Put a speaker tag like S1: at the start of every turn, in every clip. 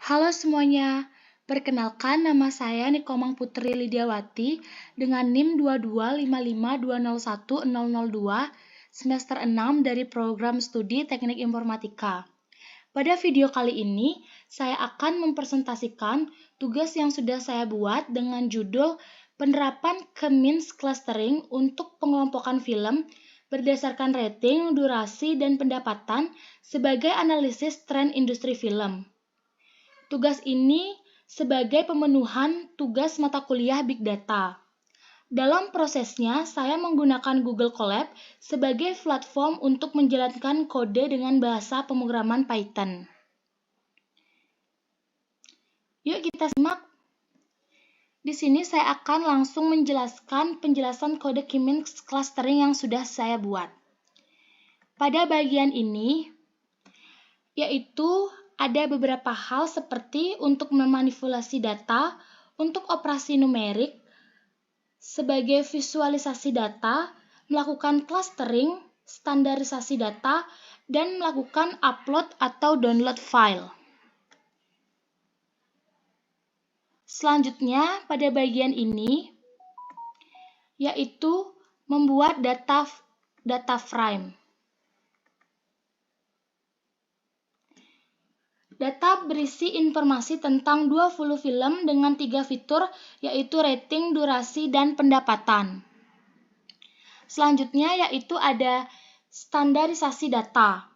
S1: Halo semuanya, perkenalkan nama saya Nikomang Putri Lidiawati dengan NIM 22552010002 semester 6 dari program studi Teknik Informatika. Pada video kali ini, saya akan mempresentasikan tugas yang sudah saya buat dengan judul Penerapan Means Clustering untuk pengelompokan film berdasarkan rating, durasi, dan pendapatan sebagai analisis tren industri film. Tugas ini sebagai pemenuhan tugas mata kuliah Big Data. Dalam prosesnya, saya menggunakan Google Colab sebagai platform untuk menjalankan kode dengan bahasa pemrograman Python. Yuk kita simak. Di sini saya akan langsung menjelaskan penjelasan kode Means Clustering yang sudah saya buat. Pada bagian ini, yaitu ada beberapa hal seperti untuk memanipulasi data, untuk operasi numerik, sebagai visualisasi data, melakukan clustering, standarisasi data, dan melakukan upload atau download file. Selanjutnya, pada bagian ini, yaitu membuat data frame. Data berisi informasi tentang 20 film dengan 3 fitur, yaitu rating, durasi, dan pendapatan. Selanjutnya yaitu ada standarisasi data.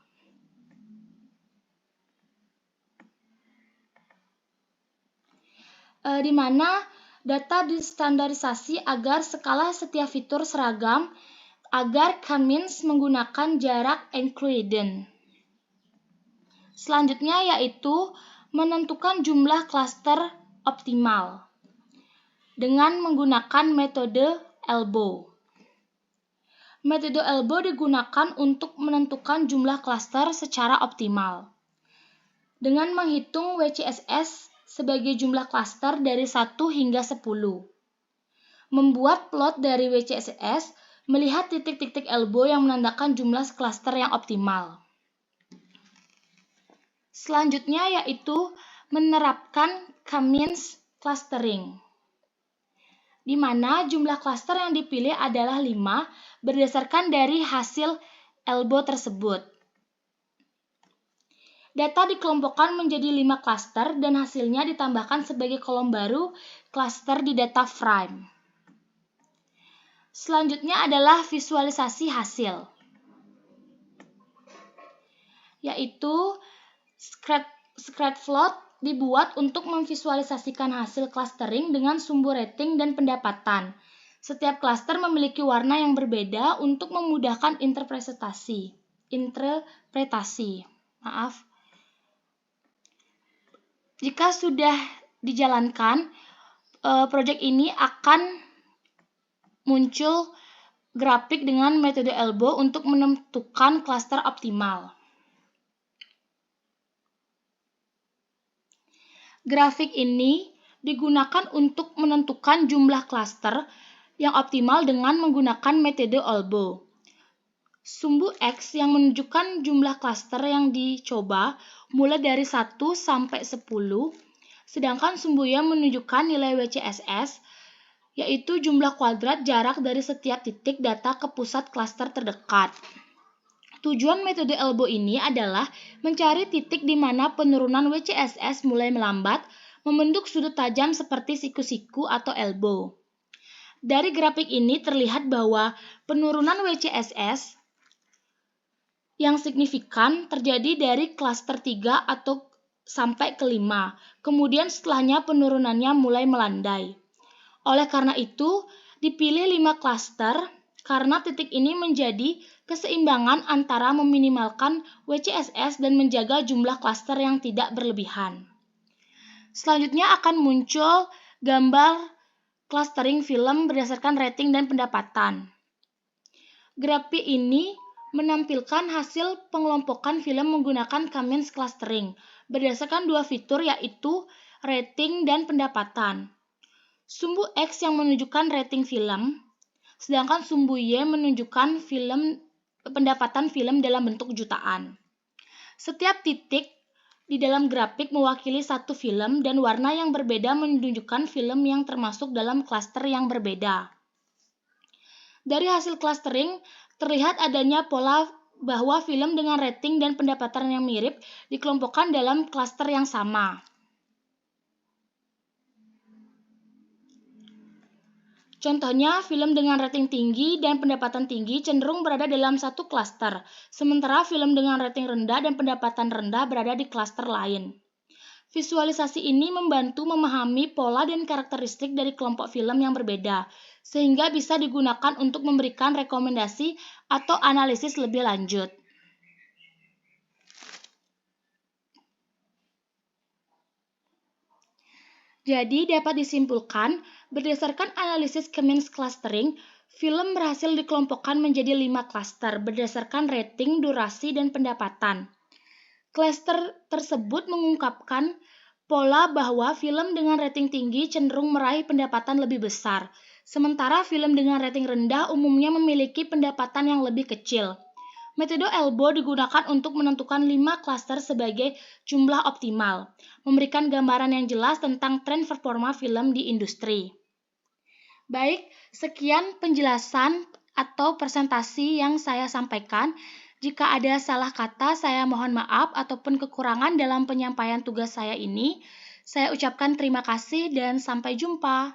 S1: Di mana data distandarisasi agar skala setiap fitur seragam, agar Means menggunakan jarak Euclidean. Selanjutnya yaitu menentukan jumlah klaster optimal dengan menggunakan metode elbow. Metode elbow digunakan untuk menentukan jumlah klaster secara optimal dengan menghitung WCSS sebagai jumlah klaster dari 1 hingga 10. Membuat plot dari WCSS melihat titik-titik elbow yang menandakan jumlah klaster yang optimal. Selanjutnya yaitu menerapkan Means clustering, di mana jumlah klaster yang dipilih adalah 5 berdasarkan dari hasil elbow tersebut. Data dikelompokkan menjadi 5 klaster dan hasilnya ditambahkan sebagai kolom baru klaster di data frame. Selanjutnya adalah visualisasi hasil, yaitu scatterplot dibuat untuk memvisualisasikan hasil clustering dengan sumber rating dan pendapatan. Setiap klaster memiliki warna yang berbeda untuk memudahkan interpretasi. Jika sudah dijalankan, proyek ini akan muncul grafik dengan metode elbow untuk menentukan klaster optimal. Grafik ini digunakan untuk menentukan jumlah klaster yang optimal dengan menggunakan metode elbow. Sumbu X yang menunjukkan jumlah klaster yang dicoba mulai dari 1 sampai 10, sedangkan sumbu Y menunjukkan nilai WCSS, yaitu jumlah kuadrat jarak dari setiap titik data ke pusat klaster terdekat. Tujuan metode elbow ini adalah mencari titik di mana penurunan WCSS mulai melambat, membentuk sudut tajam seperti siku-siku atau elbow. Dari grafik ini terlihat bahwa penurunan WCSS yang signifikan terjadi dari klaster 3 atau sampai ke 5. Kemudian setelahnya penurunannya mulai melandai. Oleh karena itu, dipilih 5 klaster karena titik ini menjadi keseimbangan antara meminimalkan WCSS dan menjaga jumlah klaster yang tidak berlebihan. Selanjutnya akan muncul gambar clustering film berdasarkan rating dan pendapatan. Grafik ini menampilkan hasil pengelompokan film menggunakan Means clustering berdasarkan 2 fitur, yaitu rating dan pendapatan. Sumbu X yang menunjukkan rating film, sedangkan sumbu Y menunjukkan pendapatan film dalam bentuk jutaan. Setiap titik di dalam grafik mewakili satu film dan warna yang berbeda menunjukkan film yang termasuk dalam klaster yang berbeda. Dari hasil clustering, terlihat adanya pola bahwa film dengan rating dan pendapatan yang mirip dikelompokkan dalam klaster yang sama. Contohnya, film dengan rating tinggi dan pendapatan tinggi cenderung berada dalam satu klaster, sementara film dengan rating rendah dan pendapatan rendah berada di klaster lain. Visualisasi ini membantu memahami pola dan karakteristik dari kelompok film yang berbeda, sehingga bisa digunakan untuk memberikan rekomendasi atau analisis lebih lanjut. Jadi, dapat disimpulkan, berdasarkan analisis Cummins clustering, film berhasil dikelompokkan menjadi 5 klaster berdasarkan rating, durasi, dan pendapatan. Klaster tersebut mengungkapkan pola bahwa film dengan rating tinggi cenderung meraih pendapatan lebih besar, sementara film dengan rating rendah umumnya memiliki pendapatan yang lebih kecil. Metode ELBO digunakan untuk menentukan 5 klaster sebagai jumlah optimal, memberikan gambaran yang jelas tentang tren performa film di industri. Baik, sekian penjelasan atau presentasi yang saya sampaikan. Jika ada salah kata, saya mohon maaf ataupun kekurangan dalam penyampaian tugas saya ini. Saya ucapkan terima kasih dan sampai jumpa.